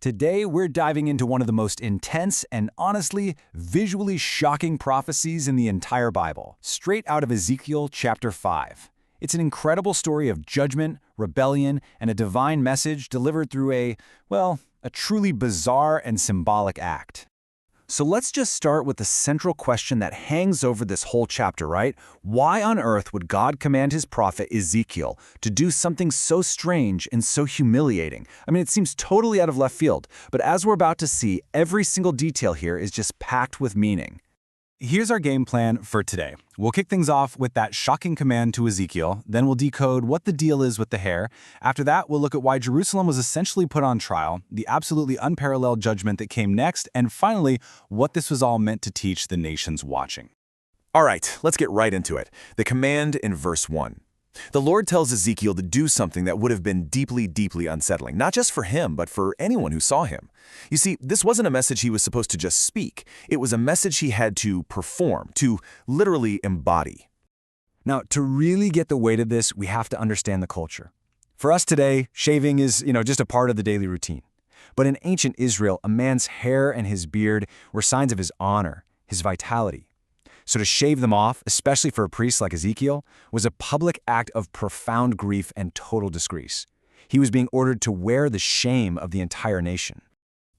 Today, we're diving into one of the most intense and honestly, visually shocking prophecies in the entire Bible, straight out of Ezekiel chapter 5. It's an incredible story of judgment, rebellion, and a divine message delivered through a truly bizarre and symbolic act. So let's just start with the central question that hangs over this whole chapter, right? Why on earth would God command his prophet Ezekiel to do something so strange and so humiliating? I mean, it seems totally out of left field, but as we're about to see, every single detail here is just packed with meaning. Here's our game plan for today. We'll kick things off with that shocking command to Ezekiel, then we'll decode what the deal is with the hair. After that, we'll look at why Jerusalem was essentially put on trial, the absolutely unparalleled judgment that came next, and finally, what this was all meant to teach the nations watching. All right, let's get right into it. The command in verse 1. The Lord tells Ezekiel to do something that would have been deeply, deeply unsettling, not just for him, but for anyone who saw him. You see, this wasn't a message he was supposed to just speak. It was a message he had to perform, to literally embody. Now, to really get the weight of this, we have to understand the culture. For us today, shaving is, just a part of the daily routine. But in ancient Israel, a man's hair and his beard were signs of his honor, his vitality. So to shave them off, especially for a priest like Ezekiel, was a public act of profound grief and total disgrace. He was being ordered to wear the shame of the entire nation.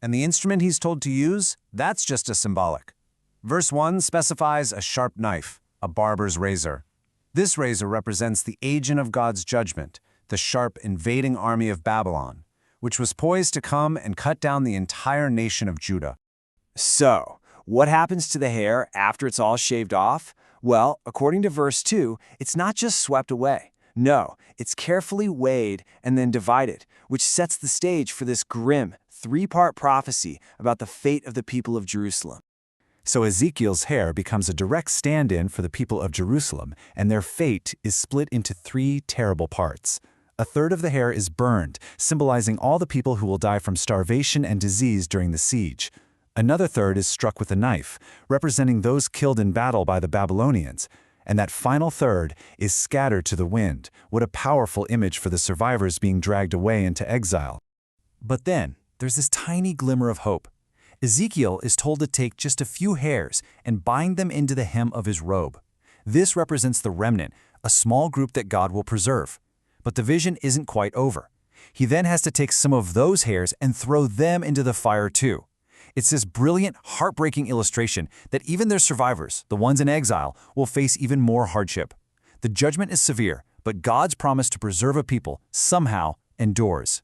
And the instrument he's told to use, that's just a symbolic. Verse 1 specifies a sharp knife, a barber's razor. This razor represents the agent of God's judgment, the sharp invading army of Babylon, which was poised to come and cut down the entire nation of Judah. So, what happens to the hair after it's all shaved off? Well, according to verse 2, it's not just swept away. No, it's carefully weighed and then divided, which sets the stage for this grim, three-part prophecy about the fate of the people of Jerusalem. So Ezekiel's hair becomes a direct stand-in for the people of Jerusalem, and their fate is split into three terrible parts. A third of the hair is burned, symbolizing all the people who will die from starvation and disease during the siege. Another third is struck with a knife, representing those killed in battle by the Babylonians. And that final third is scattered to the wind. What a powerful image for the survivors being dragged away into exile. But then, there's this tiny glimmer of hope. Ezekiel is told to take just a few hairs and bind them into the hem of his robe. This represents the remnant, a small group that God will preserve. But the vision isn't quite over. He then has to take some of those hairs and throw them into the fire too. It's this brilliant, heartbreaking illustration that even their survivors, the ones in exile, will face even more hardship. The judgment is severe, but God's promise to preserve a people somehow endures.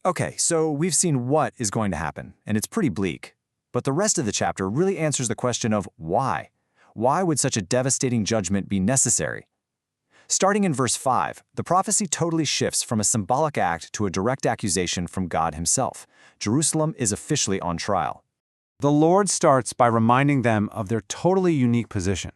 Okay, so we've seen what is going to happen, and it's pretty bleak. But the rest of the chapter really answers the question of why. Why would such a devastating judgment be necessary? Starting in verse 5, the prophecy totally shifts from a symbolic act to a direct accusation from God himself. Jerusalem is officially on trial. The Lord starts by reminding them of their totally unique position.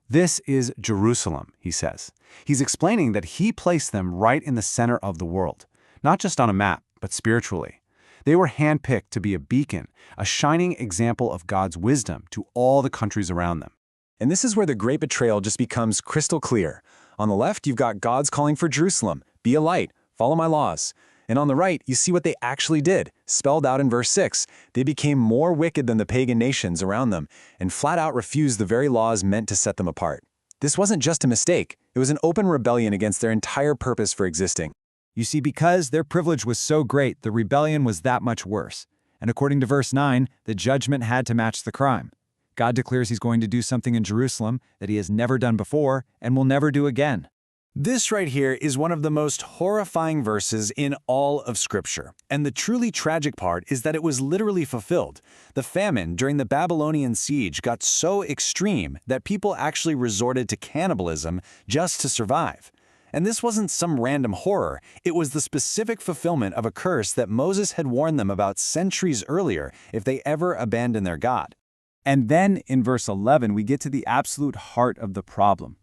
This is Jerusalem, he says. He's explaining that he placed them right in the center of the world, not just on a map, but spiritually. They were handpicked to be a beacon, a shining example of God's wisdom to all the countries around them. And this is where the great betrayal just becomes crystal clear. On the left, you've got God's calling for Jerusalem, be a light, follow my laws. And on the right, you see what they actually did, spelled out in verse 6. They became more wicked than the pagan nations around them and flat out refused the very laws meant to set them apart. This wasn't just a mistake. It was an open rebellion against their entire purpose for existing. You see, because their privilege was so great, the rebellion was that much worse. And according to verse 9, the judgment had to match the crime. God declares he's going to do something in Jerusalem that he has never done before and will never do again. This right here is one of the most horrifying verses in all of Scripture. And the truly tragic part is that it was literally fulfilled. The famine during the Babylonian siege got so extreme that people actually resorted to cannibalism just to survive. And this wasn't some random horror. It was the specific fulfillment of a curse that Moses had warned them about centuries earlier if they ever abandoned their God. And then in verse 11, we get to the absolute heart of the problem.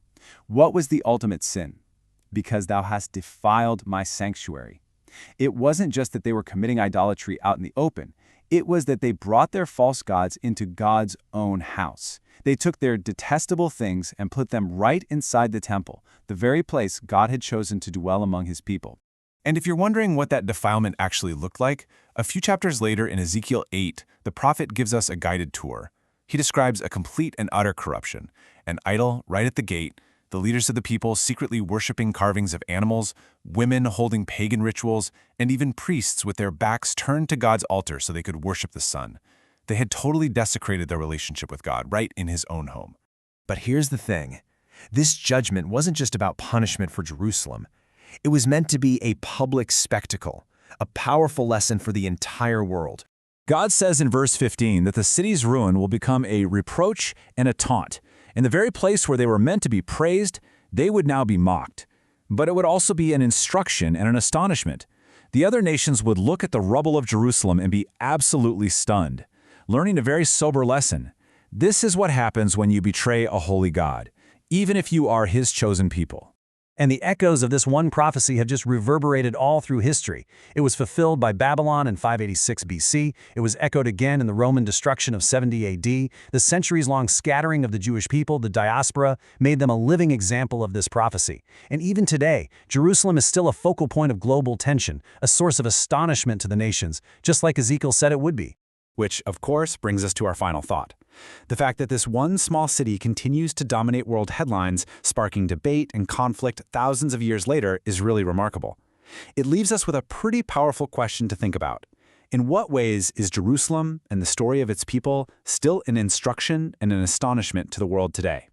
What was the ultimate sin? Because thou hast defiled my sanctuary. It wasn't just that they were committing idolatry out in the open. It was that they brought their false gods into God's own house. They took their detestable things and put them right inside the temple, the very place God had chosen to dwell among his people. And if you're wondering what that defilement actually looked like, a few chapters later in Ezekiel 8, the prophet gives us a guided tour. He describes a complete and utter corruption, an idol right at the gate, the leaders of the people secretly worshiping carvings of animals, women holding pagan rituals, and even priests with their backs turned to God's altar so they could worship the sun. They had totally desecrated their relationship with God right in his own home. But here's the thing. This judgment wasn't just about punishment for Jerusalem. It was meant to be a public spectacle, a powerful lesson for the entire world. God says in verse 15 that the city's ruin will become a reproach and a taunt. In the very place where they were meant to be praised, they would now be mocked. But it would also be an instruction and an astonishment. The other nations would look at the rubble of Jerusalem and be absolutely stunned, learning a very sober lesson. This is what happens when you betray a holy God, even if you are his chosen people. And the echoes of this one prophecy have just reverberated all through history. It was fulfilled by Babylon in 586 BC. It was echoed again in the Roman destruction of 70 AD. The centuries-long scattering of the Jewish people, the diaspora, made them a living example of this prophecy. And even today, Jerusalem is still a focal point of global tension, a source of astonishment to the nations, just like Ezekiel said it would be. Which, of course, brings us to our final thought. The fact that this one small city continues to dominate world headlines, sparking debate and conflict thousands of years later, is really remarkable. It leaves us with a pretty powerful question to think about. In what ways is Jerusalem and the story of its people still an instruction and an astonishment to the world today?